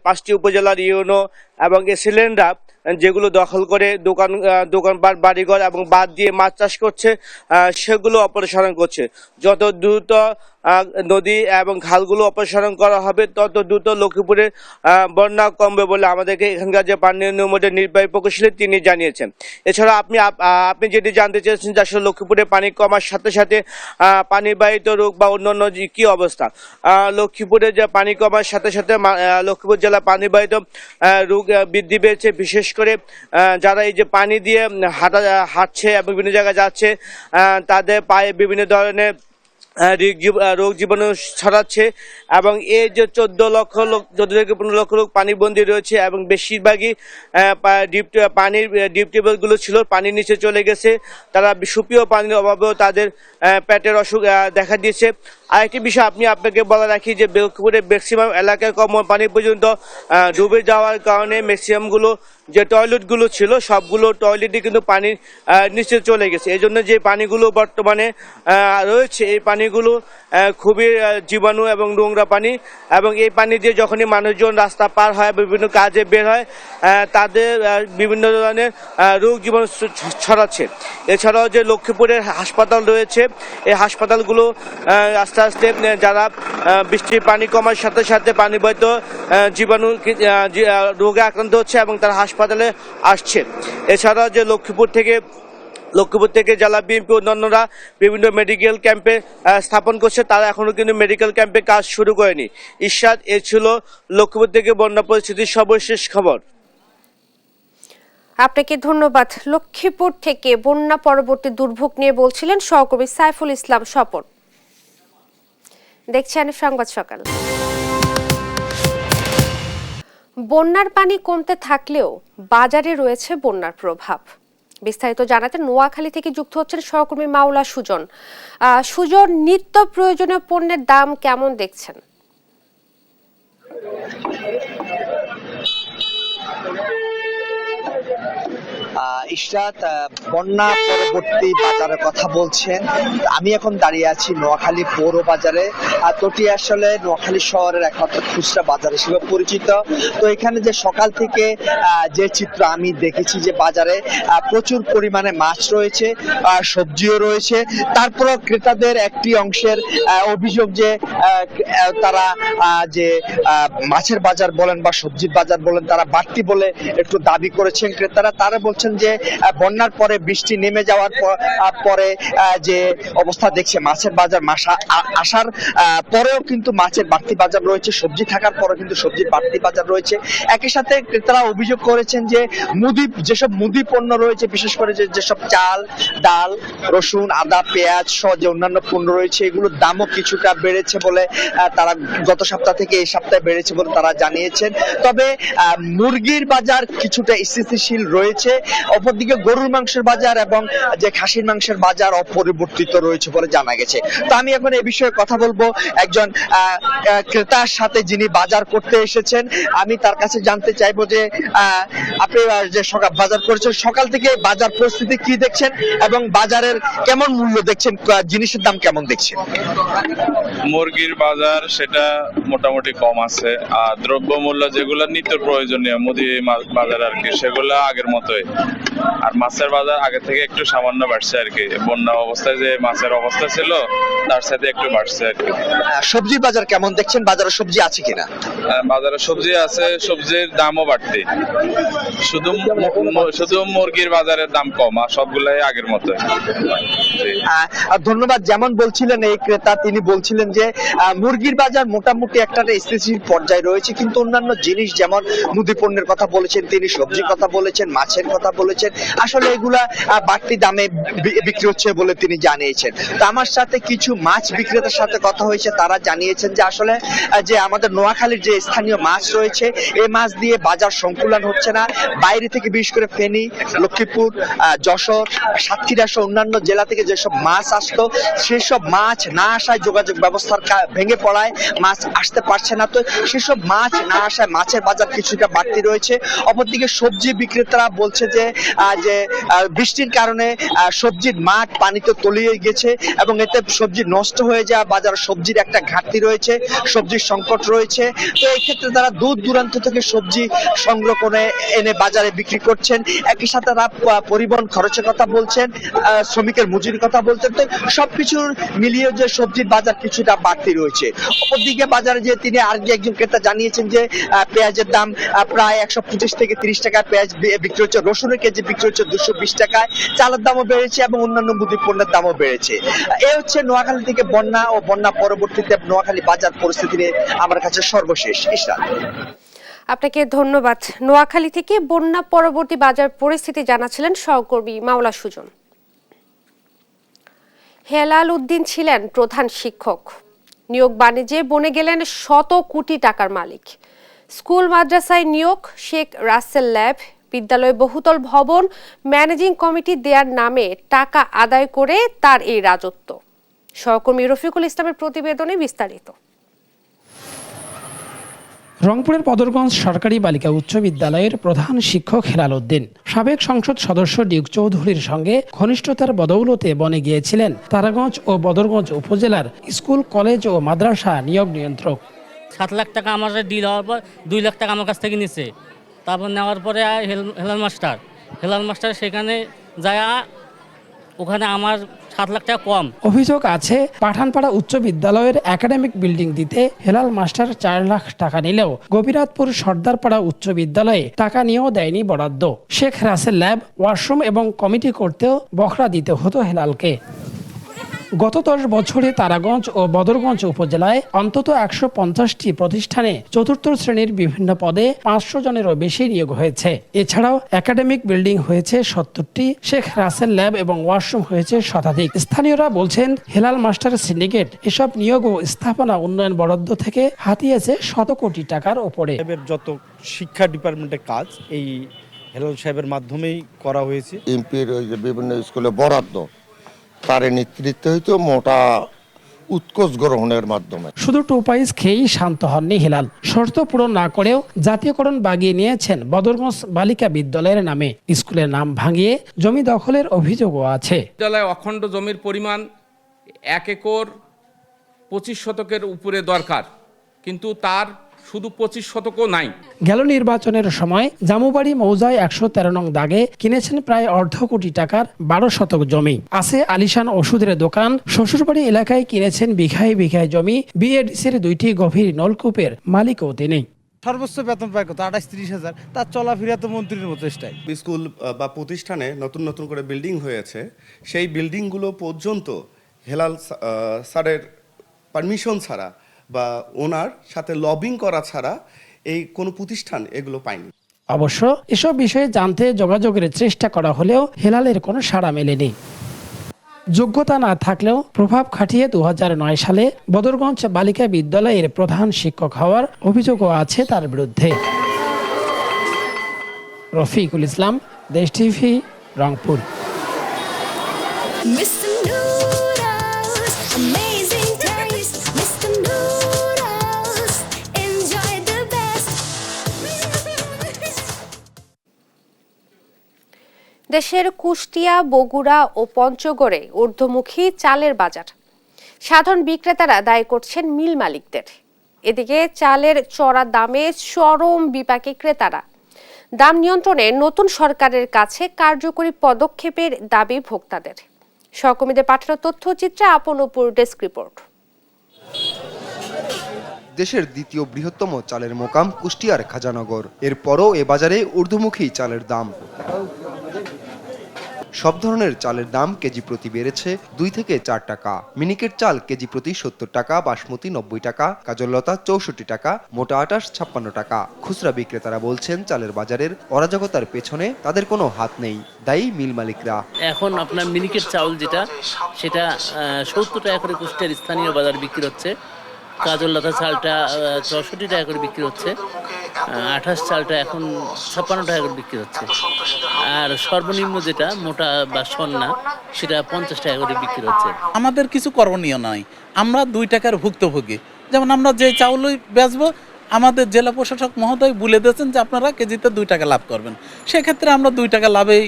5টি উপজেলার ইউনো এবং এসিলেন্ডরা যেগুলো দখল করে দোকানপাট বাড়িঘর এবং বাঁধ দিয়ে মাছ চাষ করছে সেগুলো অপসারণ করছে। যত দ্রুত নদী এবং খালগুলো অপসারণ করা হবে তত দ্রুত লক্ষ্মীপুরে বন্যা কমবে বলে আমাদেরকে এখানকার যে পানি উন্নয়ন বোর্ডের নির্বাহী প্রকৌশলী তিনি জানিয়েছেন। এছাড়া আপনি যেটি জানতে চেয়েছেন যে আসলে লক্ষ্মীপুরে পানি কমার সাথে সাথে পানিবাহিত রোগ বা অন্যান্য কি অবস্থা। লক্ষ্মীপুরে যে পানি কমার সাথে সাথে লক্ষ্মীপুর জেলা পানিবাহিত রোগ বৃদ্ধি পেয়েছে। বিশেষ করে যারা এই যে পানি দিয়ে হাঁটছে এবং বিভিন্ন জায়গায় যাচ্ছে তাদের পায়ে বিভিন্ন ধরনের রোগ জীবাণু ছড়াচ্ছে এবং এই যে 14 থেকে 15 লক্ষ লোক পানিবন্দী রয়েছে এবং বেশিরভাগই ডিপ টিউবওয়েলগুলো ছিল পানির নিচে চলে গেছে। তারা সুপেয় পানির অভাবেও তাদের পেটের অসুখ দেখা দিয়েছে। আরেকটি বিষয় আপনাকে বলা রাখি যে লক্ষ্মীপুরের ম্যাক্সিমাম এলাকায় কম পানি পর্যন্ত ডুবে যাওয়ার কারণে ম্যাক্সিমামগুলো যে টয়লেটগুলো ছিল সবগুলো টয়লেটই কিন্তু পানির নিচে চলে গেছে। এই জন্য যে পানিগুলো বর্তমানে রয়েছে এই পানিগুলো খুবই জীবাণু এবং নোংরা পানি এবং এই পানি দিয়ে যখনই মানুষজন রাস্তা পার হয় বিভিন্ন কাজে বের হয় তাদের বিভিন্ন ধরনের রোগ জীবাণু ছড়াচ্ছে। এছাড়াও যে লক্ষ্মীপুরের হাসপাতাল রয়েছে এই হাসপাতালগুলো আস্তে আস্তে যারা বৃষ্টির পানি কমার সাথে সাথে পানিবাহিত জীবাণু রোগে আক্রান্ত হচ্ছে এবং তারা হাসপাতালে আসছে। এছাড়াও যে লক্ষ্মীপুর থেকে জেলা বিএনপি অন্যান্যরা বিভিন্ন মেডিকেল ক্যাম্পে স্থাপন করছে, তারা এখনো কিন্তু মেডিকেল ক্যাম্পে কাজ শুরু করেনি। ইরশাদ, এ ছিল লক্ষ্মীপুর থেকে বন্যা পরিস্থিতির সর্বশেষ খবর।
আপনাকে ধন্যবাদ। লক্ষ্মীপুর থেকে বন্যা পরবর্তী দুর্ভোগ নিয়ে বলছিলেন সহকর্মী সাইফুল ইসলাম স্বপন। দেখছেন সংবাদ সকাল। বন্যার পানি কমতে থাকলেও বাজারে রয়েছে বন্যার প্রভাব। বিস্তারিত জানাতে নোয়াখালী থেকে যুক্ত হচ্ছেন সহকর্মী মাওলা সুজন। সুজন, নিত্য প্রয়োজনীয় পণ্যের দাম কেমন দেখছেন?
ইশরাত, বন্যা পরবর্তী বাজারের কথা বলছেন। আমি এখন দাঁড়িয়ে আছি নোয়াখালী পৌর বাজারে। তোটি আসলে নোয়াখালী শহরের একমাত্র খুচরা বাজার হিসেবে পরিচিত। তো এখানে যে সকাল থেকে যে চিত্র আমি দেখেছি যে বাজারে প্রচুর পরিমাণে মাছ রয়েছে, সবজিও রয়েছে। তারপরও ক্রেতাদের একটি অংশের অভিযোগ যে তারা যে মাছের বাজার বলেন বা সবজির বাজার বলেন তারা বাড়তি বলে একটু দাবি করেছেন ক্রেতারা। তারা বলছেন যে বন্যার পরে বৃষ্টি নেমে যাওয়ার পরে যে অবস্থা দেখছে মাছের বাজার আসার পরেও কিন্তু মাছের বাড়তি বাজার রয়েছে, সবজি থাকার পরে কিন্তু সবজির বাড়তি বাজার রয়েছে। একই সাথে ক্রেতারা অভিযোগ করেছেন যে যেসব মুদি পণ্য রয়েছে, বিশেষ করে যেসব চাল, ডাল, রসুন, আদা, পেঁয়াজ সহ যে অন্যান্য পণ্য রয়েছে এগুলোর দামও কিছুটা বেড়েছে বলে তারা গত সপ্তাহ থেকে এই সপ্তাহে বেড়েছে বলে তারা জানিয়েছেন। তবে মুরগির বাজার কিছুটা স্থিতিশীল রয়েছে। অপরদিকে গরুর মাংসের বাজার এবং যে খাসির মাংসের বাজার অপরিবর্তিত রয়েছে বলে জানা গেছে। তো আমি এখন এই বিষয়ে কথা বলবো একজন ক্রেতার সাথে যিনি বাজার করতে এসেছেন। আমি তার কাছে জানতে চাইবো যে আপনি যে সকাল বাজার করেছেন, সকাল থেকে বাজার পরিস্থিতি কি দেখছেন এবং বাজারের কেমন মূল্য দেখছেন, জিনিসের দাম কেমন দেখছেন?
মুরগির বাজার সেটা মোটামুটি কম আছে, আর দ্রব্যমূল্য যেগুলো নিত্য প্রয়োজনীয় মুদি বাজার আর কি সেগুলো আগের মতোই। আর মাছের বাজার আগে থেকে একটু সামান্য বাড়ছে আর কি, বন্যা অবস্থায় যে মাছের অবস্থা ছিল তার সাথে একটু বাড়ছে আর কি।
সবজির বাজার কেমন দেখছেন? বাজারে সবজি আছে কিনা?
বাজারে সবজি আছে, সবজির দামও বাড়তি, শুধু মুরগির বাজারের দাম কম, আর সবগুলাই আগের মতো।
ধন্যবাদ। যেমন বলছিলেন এই ক্রেতা, তিনি বলছিলেন যে মুরগির বাজার মোটামুটি একটা স্থিতিশীল পর্যায়ে রয়েছে, কিন্তু অন্যান্য জিনিস যেমন মুদি পণ্যের কথা বলেছেন তিনি, সবজির কথা বলেছেন, মাছের কথা বলেছেন, আসলে এগুলা বাড়তি দামে বিক্রি হচ্ছে বলে তিনি জানিয়েছেন। তো আমার সাথে কিছু মাছ বিক্রেতার সাথে কথা হয়েছে, তারা জানিয়েছেন যে আসলে যে আমাদের নোয়াখালীর যে স্থানীয় মাছ রয়েছে এই মাছ দিয়ে বাজার সংকুলন হচ্ছে না। বাইরে থেকে বিশেষ করে ফেনী, লক্ষ্মীপুর, যশোর, সাতক্ষীরা সহ অন্যান্য জেলা থেকে যেসব মাছ আসতো সেসব মাছ না আসায় যোগাযোগ ব্যবস্থার ভেঙে পড়ায় মাছ আসতে পারছে না। তো সেসব মাছ না আসায় মাছের বাজার কিছুটা বাড়তি রয়েছে। অপরদিকে সবজি বিক্রেতারা বলছে যে বৃষ্টির কারণে সবজির মাঠ পানিতে তলিয়ে গেছে এবং এতে সবজি নষ্ট হয়ে যায়, বাজারে সবজির একটা ঘাটতি রয়েছে, সবজির সংকট রয়েছে। তো এই ক্ষেত্রে তারা দূর দূরান্ত থেকে সবজি সংগ্রহ করে এনে বাজারে বিক্রি করছেন। একই সাথে তারা পরিবহন খরচের কথা বলছেন, শ্রমিকের মজুরির কথা বলছেন। তো সবকিছু মিলিয়ে যে সবজির বাজার কিছুটা বাড়তি রয়েছে। অপরদিকে বাজারে যে তিনি আর একজন ক্রেতা জানিয়েছেন যে পেঁয়াজের দাম প্রায় 125 থেকে 30 টাকা পেঁয়াজ বিক্রি হচ্ছে, রসুনের কেজি বিক্রি হচ্ছে 220 টাকায়, চালের দামও বেড়েছে এবং অন্যান্য মুদি পণ্যের দামও বেড়েছে। এই হচ্ছে নোয়াখালী থেকে বন্যা ও বন্যা পরবর্তীতে নোয়াখালী বাজার পরিস্থিতি নিয়ে আমার কাছে সর্বশেষ। ইশরাত,
আপনাকে ধন্যবাদ। নোয়াখালী থেকে বন্যা পরবর্তী বাজার পরিস্থিতি জানাচ্ছিলেন সহকর্মী মাওলা সুজন। হেলাল উদ্দিন ছিলেন প্রধান শিক্ষক, নিয়োগ বাণিজ্যে বনে গেলেন শত কোটি টাকার মালিক। স্কুল মাদ্রাসায় নিয়োগ, শেখ রাসেল ল্যাব, বিদ্যালয় বহুতল ভবন ম্যানেজিং কমিটি দেওয়ার নামে টাকা আদায় করে তার এই রাজত্ব। সহকর্মী রফিকুল ইসলামের প্রতিবেদনে বিস্তারিত।
রংপুরের বদরগঞ্জ সরকারি বালিকা উচ্চ বিদ্যালয়ের প্রধান শিক্ষক হেলাল উদ্দিন সাবেক সংসদ সদস্য ডিউক চৌধুরীর সঙ্গে ঘনিষ্ঠতার বদৌলতে বনে গিয়েছিলেন তারাগঞ্জ ও বদরগঞ্জ উপজেলার স্কুল, কলেজ ও মাদ্রাসা নিয়োগ নিয়ন্ত্রক।
7 লাখ টাকা আমার ডিল হওয়ার পর 2 লাখ টাকা আমার কাছ থেকে নিছে। তারপর নেওয়ার পরে হেলাল মাস্টার সেখানে যায়, ওখানে আমার 7 লাখ টাকা কম।
অভিযোগ আছে পাঠানপাড়া উচ্চ বিদ্যালয়ের একাডেমিক বিল্ডিং দিতে হেলাল মাস্টার 4 লাখ টাকা নিলেও গভীরাতপুর সর্দারপাড়া উচ্চ বিদ্যালয়ে টাকা নিয়েও দেয়নি বরাদ্দ। শেখ রাসেল ল্যাব, ওয়াশরুম এবং কমিটি করতেও বখরা দিতে হতো হেলালকে। গত 10 বছরে তারাগঞ্জ ও বদরগঞ্জ উপজেলায় অন্তত 150টি প্রতিষ্ঠানে চতুর্থ শ্রেণীর বিভিন্ন পদে 500 জনেরও বেশি নিয়োগ হয়েছে। এছাড়াও একাডেমিক বিল্ডিং হয়েছে 70টি, শেখ রাসেল ল্যাব এবং ওয়াশরুম হয়েছে শতাধিক। স্থানীয়রা বলছেন হেলাল মাস্টার সিন্ডিকেট এসব নিয়োগ ও স্থাপনা উন্নয়ন বরাদ্দ থেকে হাতিয়েছে শত কোটি টাকার ওপরে।
যত শিক্ষা ডিপার্টমেন্টের কাজ এই হেলাল সাহেবের মাধ্যমেই করা হয়েছে।
এমপির ওই যে বিভিন্ন স্কুলে বরাদ্দ তার নেতৃত্বে হইতো মোটা উৎকোচ গ্রহণের মাধ্যমে।
শুধু টোপাইজ খেয়েই শান্ত হননি হেলাল, শর্ত পূরণ না করেও জাতীয়করণ বাগিয়ে নিয়েছেন বদরগঞ্জ বালিকা বিদ্যালয়ের নামে। স্কুলের নাম ভাঙিয়ে জমি দখলের অভিযোগও আছে।
বিদ্যালয়ে অখণ্ড জমির পরিমাণ 1 একর 25 শতকের উপরে দরকার, কিন্তু তার শুধু 25 শতকও নাই।
গেল নির্বাচনের সময় জামুবাড়ি মৌজায় 113 নং দাগে কিনেছেন প্রায় অর্ধ কোটি টাকার 12 শতক জমি। আছে আলিশান ওষুধের দোকান। শ্বশুরবাড়ি এলাকায় কিনেছেন বিঘায় বিঘায় জমি। বিএডিসির 2টি গভীর নলকূপের মালিকও তিনি।
সর্বোচ্চ বেতন পায় কত? 28-30 হাজার। তার চলাফেরা তো মন্ত্রীর মতো স্টাইল।
স্কুল বা প্রতিষ্ঠানে নতুন নতুন করে বিল্ডিং হয়েছে, সেই বিল্ডিংগুলো পর্যন্ত হেলাল স্যারের পারমিশন ছাড়া বা ওনার সাথে লবিং করা ছাড়া এই কোনো প্রতিষ্ঠান এগুলো পায়নি।
অবশ্য এসব বিষয়ে জানতে যোগাযোগের চেষ্টা করা হলেও হেলালের কোনো সাড়া মেলেনি। যোগ্যতা না থাকলেও প্রভাব খাটিয়ে 2009 সালে বদরগঞ্জ বালিকা বিদ্যালয়ের প্রধান শিক্ষক হওয়ার অভিযোগও আছে তার বিরুদ্ধে। রফিকুল ইসলাম, দেশ টিভি, রংপুর।
দেশের কুষ্টিয়া, বগুড়া ও পঞ্চগড়ে ঊর্ধ্বমুখী চালের বাজার। সাধারণ বিক্রেতারা দায়ী করছেন মিল মালিকদের। এদিকে চালের চড়া দামে চরম বিপাকে ক্রেতারা। দাম নিয়ন্ত্রণে নতুন সরকারের কাছে কার্যকরী পদক্ষেপের দাবি ভোক্তাদের। সহকর্মীদের পাঠানো তথ্যচিত্রে আপনপুর ডেস্ক রিপোর্ট।
দেশের দ্বিতীয় বৃহত্তম চালের মোকাম কুষ্টিয়ার খাজানগর, এরপরও এ বাজারে ঊর্ধ্বমুখী চালের দাম। সব ধরনের চালের দাম কেজি প্রতি বেড়েছে 2 থেকে 4 টাকা। মিনিকেট চাল কেজি প্রতি 70 টাকা, বাসমতি 90 টাকা, কাজললতা 64 টাকা, মোটা আটাশ 56 টাকা। খুচরা বিক্রেতারা বলছেন চালের বাজারের অরাজকতার পেছনে তাদের কোনো হাত নেই, দায়ী মিল মালিকরা।
এখন আপনার মিনিকেট চাউল যেটা সেটা 70 টাকা করে কুষ্টিয়ার স্থানীয় বাজার বিক্রি হচ্ছে, কাজললতা চালটা 64 টাকা করে বিক্রি হচ্ছে, আঠাশ চালটা এখন 56 টাকা করে বিক্রি হচ্ছে, আর সর্বনিম্ন যেটা মোটা বা সন্না সেটা 50 টাকা করে বিক্রি হচ্ছে।
আমাদের কিছু করণীয় নাই, আমরা 2 টাকার ভুক্তভোগী। যেমন আমরা যে চাউলই বেচবো, আমাদের জেলা প্রশাসক মহোদয় বলে দিয়েছেন যে আপনারা কেজিতে 2 টাকা লাভ করবেন, সেক্ষেত্রে আমরা 2 টাকা লাভেই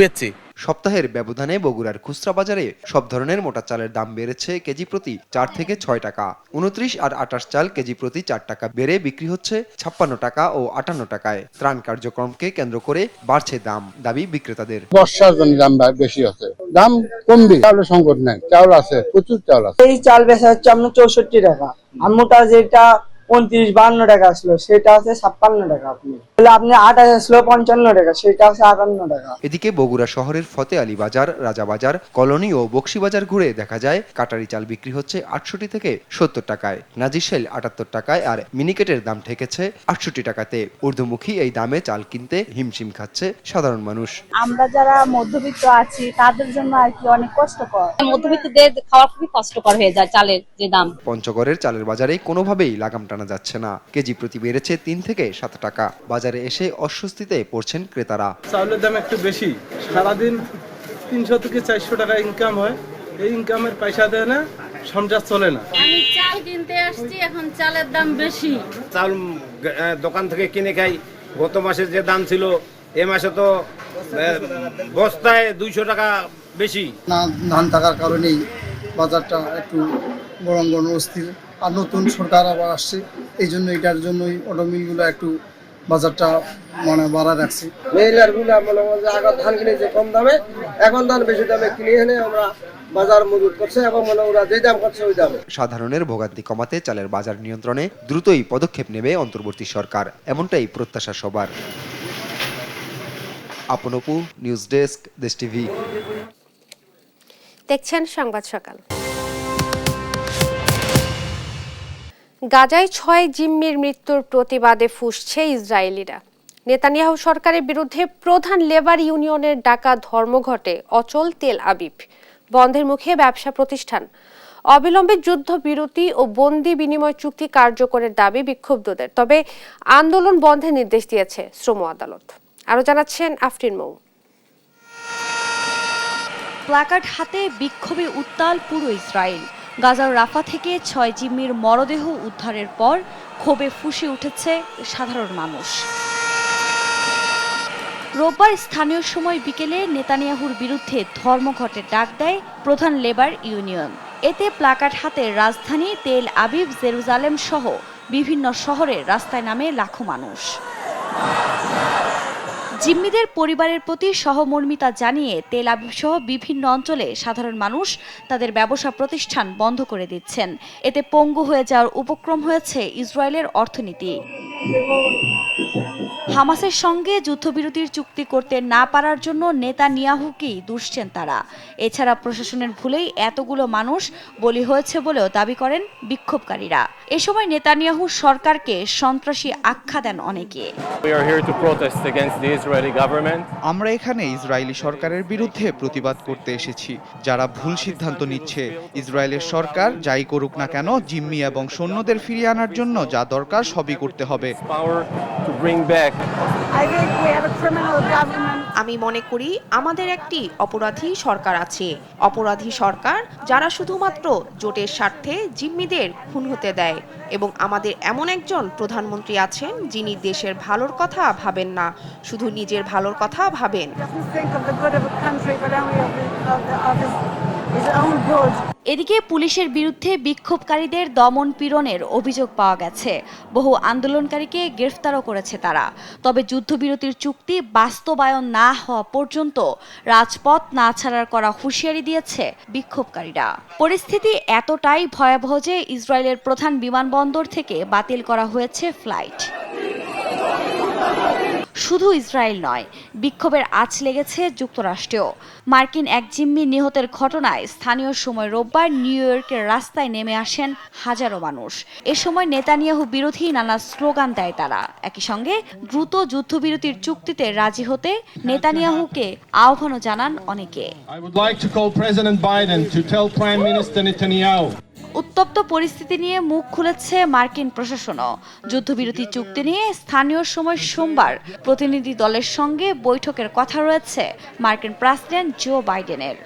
বেচছি।
সপ্তাহের ব্যবধানে বগুড়ার খুচরা বাজারে সব ধরনের মোটা চালের দাম বেড়েছে কেজি প্রতি 4 থেকে 6 টাকা। 29 আর 28 চাল কেজি প্রতি 4 টাকা বেড়ে বিক্রি হচ্ছে 56 টাকা ও 58 টাকায়। ত্রাণ কার্যক্রমকে কেন্দ্র করে বাড়ছে দাম, দাবি বিক্রেতাদের।
বর্ষার জন্য দাম বেশি আছে, দাম কমবে, চাউলের সংকট নেই, চাউল আছে, প্রচুর চাউল আছে।
এই চাল বেচা হচ্ছে আপনার 64 টাকা, আর মোটা যেটা 29-52 টাকা আসলো সেটা আছে 56 টাকা। আপনি আটা আসলো 55 টাকা, সেটা আছে 58 টাকা।
এদিকে বগুড়া শহরের ফতে আলী বাজার, রাজাবাজার, কলোনি ও বক্সিবাজার ঘুরে দেখা যায় কাটারি চাল বিক্রি হচ্ছে 68 থেকে 70 টাকায়, নাজিরশাইল 78 টাকায়, আর মিনিকেটের দাম ঠেকেছে 68 টাকাতে। ঊর্ধ্বমুখী এই দামে চাল কিনতে হিমশিম খাচ্ছে সাধারণ মানুষ।
আমরা যারা মধ্যবিত্ত আছি তাদের জন্য আর কি অনেক কষ্টকর, মধ্যবিত্তদের খাওয়া খুবই কষ্টকর হয়ে যায় চালের যে দাম।
পঞ্চগড়ের চালের বাজারে কোনোভাবেই লাগাম টানা যাচ্ছে না, কেজি প্রতি বেড়েছে 3 থেকে 7 টাকা। বাজারে এসে অস্বস্তিতে পড়ছেন ক্রেতারা।
চাউলের দাম একটু বেশি, সারাদিন 300 থেকে 400 টাকা ইনকাম হয়, এই ইনকামের পয়সা দেয় না, সংসার চলে না।
আমি চাল কিনতে আসছি, এখন চালের দাম বেশি।
চাল দোকান থেকে কিনে খাই, গত মাসে যে দাম ছিল এ মাসে তো বস্তায় 200 টাকা বেশি।
ধান থাকার কারণেই বাজারটা একটু গরম অস্থির, আর নতুন সরকার আবার আসছে, এই জন্য এটার জন্যই অটো মিলগুলো একটু বাজারটা বাড়া রাখছে। মেলারগুলো মনে হয় আগে ধান কিনেছে কম দামে, এখন ধান বেশি দামে কিনে এনে আমরা বাজার মজুত করছে, এবং ওরা যে দাম করছে ওই দামে।
সাধারণের ভোগান্তি কমাতে চালের বাজার নিয়ন্ত্রণে দ্রুতই পদক্ষেপ নেবে অন্তর্বর্তী সরকার, এমনটাই প্রত্যাশা সবার। আপনপু, নিউজ ডেস্ক, দেশ টিভি।
দেখছেন সংবাদ সকাল। গাজায় 6 জিম্মির মৃত্যুর প্রতিবাদে ফুঁসছে ইসরায়েলিরা। নেতানিয়াহু সরকারের বিরুদ্ধে প্রধান লেবার ইউনিয়নের ডাকা ধর্মঘটে অচল তেল আবিব, বন্ধের মুখে ব্যবসা প্রতিষ্ঠান। অবিলম্বে যুদ্ধবিরতি ও বন্দি বিনিময় চুক্তি কার্যকরের দাবি বিক্ষুব্ধদের, তবে আন্দোলন বন্ধের নির্দেশ দিয়েছে শ্রম আদালত। আরো জানাচ্ছেন আফরিন মৌ।
প্ল্যাকার্ড হাতে বিক্ষোভে উত্তাল পুরো ইসরায়েল। গাজার রাফা থেকে 6 জিম্মির মরদেহ উদ্ধারের পর ক্ষোভে ফুঁসে উঠেছে সাধারণ মানুষ। রোববার স্থানীয় সময় বিকেলে নেতানিয়াহুর বিরুদ্ধে ধর্মঘটের ডাক দেয় প্রধান লেবার ইউনিয়ন। এতে প্ল্যাকার্ড হাতে রাজধানী তেল আবিব, জেরুজালেম সহ বিভিন্ন শহরে রাস্তায় নামে লাখো মানুষ। জিম্মিদের পরিবারের প্রতি সহমর্মিতা জানিয়ে তেল আবিব সহ বিভিন্ন অঞ্চলে সাধারণ মানুষ তাদের ব্যবসা প্রতিষ্ঠান বন্ধ করে দিচ্ছেন। এতে পঙ্গু হয়ে যাওয়ার উপক্রম হয়েছে ইসরায়েলের অর্থনীতি। হামাসের সঙ্গে যুদ্ধবিরতির চুক্তি করতে না পারার জন্য নেতানিয়াহুকেই দুষছেন তারা। এছাড়া প্রশাসনের ভুলেই এতগুলো মানুষ বলি হয়েছে বলেও দাবি করেন বিক্ষোভকারীরা। এ সময় নেতানিয়াহু সরকারকে সন্ত্রাসী আখ্যা দেন অনেকে।
আমরা এখানে ইসরায়েলি সরকারের বিরুদ্ধে প্রতিবাদ করতে এসেছি, যারা ভুল সিদ্ধান্ত নিচ্ছে। ইসরায়েলের সরকার যাই করুক না কেন, জিম্মি এবং সৈন্যদের ফিরিয়ে আনার জন্য যা দরকার সবই করতে হবে।
আমি মনে করি আমাদের একটি অপরাধী সরকার আছে, অপরাধী সরকার যারা শুধুমাত্র জোটের স্বার্থে জিম্মিদের খুন হতে দেয়, এবং আমাদের এমন একজন প্রধানমন্ত্রী আছেন যিনি দেশের ভালোর কথা ভাবেন না, শুধু নিজের ভালোর কথা ভাবেন।
এদিকে পুলিশের বিরুদ্ধে বিক্ষোভকারীদের দমন পীড়নের অভিযোগ পাওয়া গেছে। বহু আন্দোলনকারীকে গ্রেফতারও করেছে তারা। তবে যুদ্ধবিরতির চুক্তি বাস্তবায়ন না হওয়া পর্যন্ত রাজপথ না ছাড়ার করা হুঁশিয়ারি দিয়েছে বিক্ষোভকারীরা। পরিস্থিতি এতটাই ভয়াবহ যে ইসরায়েলের প্রধান বিমানবন্দর থেকে বাতিল করা হয়েছে ফ্লাইট। শুধু ইসরায়েল নয়, বিক্ষোভের আঁচ লেগেছে যুক্তরাষ্ট্রেও। মার্কিন এক জিম্মি নিহতের ঘটনায় স্থানীয় সময় রোববার নিউ ইয়র্কের রাস্তায় নেমে আসেন হাজারো মানুষ। এ সময় নেতানিয়াহু বিরোধী নানা স্লোগান দেয় তারা। একই সঙ্গে দ্রুত যুদ্ধবিরতির চুক্তিতে রাজি হতে নেতানিয়াহুকে আহ্বানও জানান অনেকে। উত্তপ্ত পরিস্থিতি নিয়ে মুখ খুলেছে মার্কিন প্রশাসনও। যুদ্ধবিরতি চুক্তি নিয়ে স্থানীয় সময় সোমবার প্রতিনিধি দলের সঙ্গে বৈঠকের কথা রয়েছে মার্কিন প্রেসিডেন্ট জো বাইডেনের।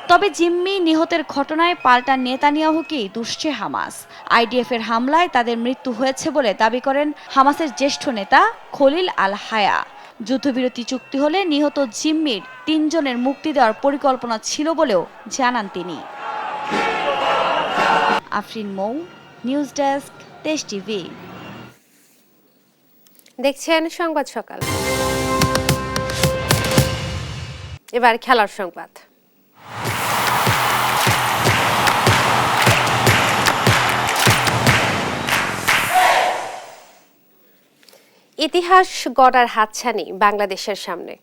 তবে জিম্মি নিহতের ঘটনায় পাল্টা নেতানিয়াহুকেই দুষছে হামাস। আইডিএফ এর হামলায় তাদের মৃত্যু হয়েছে বলে দাবি করেন হামাসের জ্যেষ্ঠ নেতা খলিল আল হায়া। যুদ্ধবিরতি চুক্তি হলে নিহত জিম্মির 3 জনের মুক্তি দেওয়ার পরিকল্পনা ছিল বলেও জানান তিনি। আফরিন মৌ, নিউজ ডেস্ক, দেশ টিভি।
দেখছেন সংবাদ সকাল। এবার খেলার সংবাদ। ইতিহাস গড়ার হাতছানি বাংলাদেশের সামনে।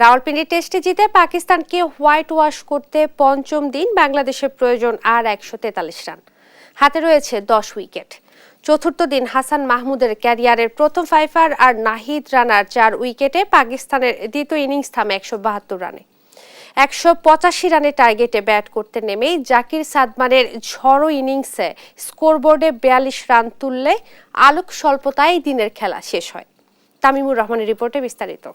রাওয়ালপিন্ডি টেস্টে জিতে পাকিস্তানকে হোয়াইট ওয়াশ করতে পঞ্চম দিন বাংলাদেশের প্রয়োজন আর 143 রান। হাতে রয়েছে 10 উইকেট। চতুর্থ দিন হাসান মাহমুদের ক্যারিয়ারের প্রথম ফাইফার আর নাহিদ রানার 4 উইকেটে পাকিস্তানের দ্বিতীয় ইনিংস থামে 172 রানে। 185 রানের টার্গেটে ব্যাট করতে নেমেই জাকির সাদমানের ঝড়ো ইনিংসে স্কোরবোর্ডে 42 রান তুললে আলোক স্বল্পতায় দিনের খেলা শেষ হয়। তামিমুর রহমানের রিপোর্টে বিস্তারিত।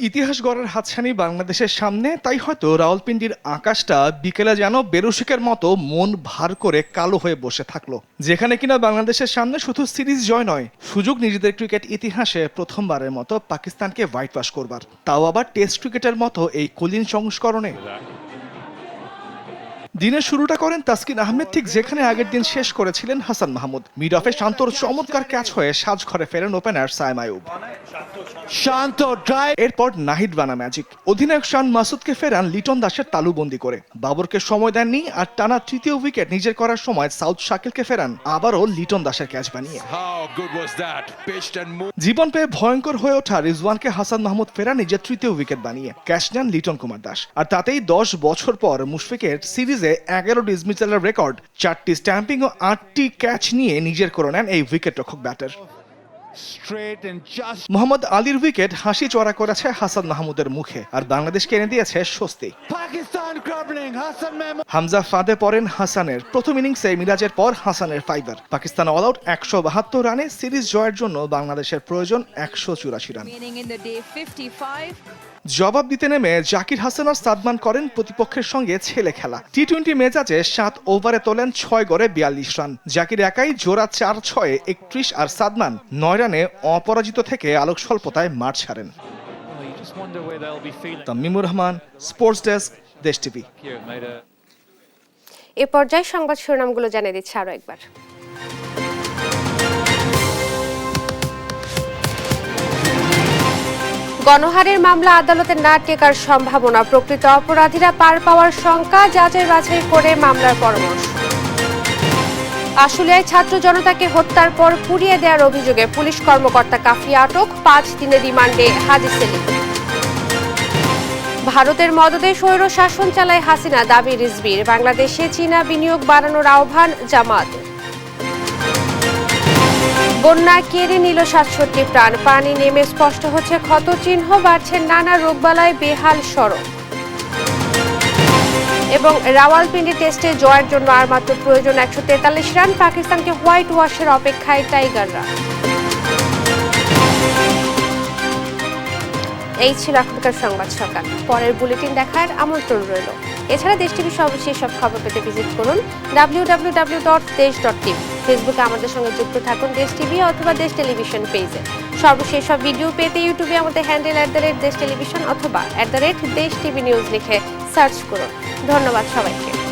ইতিহাস গড়ার হাতছানি বাংলাদেশের সামনে, তাই হয়তো রাওয়ালপিন্ডির আকাশটা বিকেলে যেন বেরসিকের মতো মন ভার করে কালো হয়ে বসে থাকলো, যেখানে কিনা বাংলাদেশের সামনে শুধু সিরিজ জয় নয়, সুযোগ নিজেদের ক্রিকেট ইতিহাসে প্রথমবারের মতো পাকিস্তানকে হোয়াইট ওয়াশ করবার, তাও আবার টেস্ট ক্রিকেটের মতো এই কলিন সংস্করণে। দিনের শুরুটা করেন তাসকিন আহমেদ ঠিক যেখানে আগের দিন শেষ করেছিলেন হাসান মাহমুদ। মিড অফে শান্তর চমৎকার ক্যাচ হয়ে সাজঘরে ফেরেন ওপেনার সায়েম আইয়ুব। এরপর নাহিদ রানা ম্যাজিক। অধিনায়ক শান মাসুদকে ফেরান লিটন দাসের তালুবন্দি করে। বাবরকে সময় দেননি, আর টানা তৃতীয় উইকেট নিজের করার সময় সাউথ শাকিলকে ফেরান আবারও লিটন দাসের ক্যাচ বানিয়ে। জীবন পেয়ে ভয়ঙ্কর হয়ে ওঠা রিজওয়ানকে হাসান মাহমুদ ফেরান নিজের তৃতীয় উইকেট বানিয়ে। ক্যাচ নেন লিটন কুমার দাস। আর তাতেই 10 বছর পর মুশফিকের সিরিজে 11 ডিসমিসালের রেকর্ড, 4টি স্ট্যাম্পিং ও 8টি ক্যাচ নিয়ে নিজের করে নেন এই উইকেট রক্ষক ব্যাটার। মোহাম্মদ আলীর উইকেট হাসি চড়া করেছে হাসান মাহমুদের মুখে, আর বাংলাদেশকে এনে দিয়েছে স্বস্তি। হামজা ফাঁদে পড়েন হাসানের। প্রথম ইনিংসে মিরাজের পর হাসানের ফাইবার। পাকিস্তান অল আউট 172 রানে সিরিজ জয়ের জন্য বাংলাদেশের প্রয়োজন 184 রান। জবাব দিতে নেমে জাকির হাসান আর সাদমান করেন প্রতিপক্ষের সঙ্গে ছেলে খেলা। টি-20 মেজাজে 7 ওভারে তোলেন 6 গড়ে 42 রান। জাকির একাই জোড়া 4-6-এ 31 আর সাদমান 9 রানে অপরাজিত থেকে আলোক স্বল্পতায় মাঠ ছাড়েন। তামিমুর রহমান, স্পোর্টস ডেস্ক, দেশ টিভি।
এ পর্যায়ে সংবাদ শিরোনামগুলো জানিয়ে দিচ্ছে আরো একবার। গণহারের মামলা আদালতে না টেকার সম্ভাবনা, প্রকৃত অপরাধীরা পার পাওয়ার শঙ্কা, যাচাই বাছাই করে মামলার পরামর্শ। আশুলিয়ায় ছাত্র জনতাকে হত্যার পর পুড়িয়ে দেওয়ার অভিযোগে পুলিশ কর্মকর্তা কাফি আটক, 5 দিনের রিমান্ডে হাজি সেলিম। ভারতের মদদে স্বৈর শাসন চালায় হাসিনা, দাবি রিজভির। বাংলাদেশে চীনা বিনিয়োগ বাড়ানোর আহ্বান জামায়াতের। বন্যা কেড়ে নিল 67 প্রাণ, পানি নেমে স্পষ্ট হচ্ছে ক্ষত চিহ্ন, বাড়ছে নানা রোগবালায় বেহাল সড়ক। এবং রাওয়ালপিন্ডি টেস্টে জয়ের জন্য আর মাত্র প্রয়োজন 143 রান, পাকিস্তানকে হোয়াইট ওয়াশের অপেক্ষায় টাইগাররা। এই ছিল এখনকার সংবাদ সকাল। পরের বুলেটিন দেখার আমন্ত্রণ রইল। এছাড়া দেশ টিভির সর্বশেষ সব খবর পেতে ভিজিট করুন www.desh.tv। ফেসবুকে আমাদের সঙ্গে যুক্ত থাকুন দেশ টিভি অথবা দেশ টেলিভিশন পেজে। সর্বশেষ সব ভিডিও পেতে ইউটিউবে আমাদের হ্যান্ডেল @দেশ টেলিভিশন অথবা @দেশ টিভি নিউজ লিখে সার্চ করুন। ধন্যবাদ সবাইকে।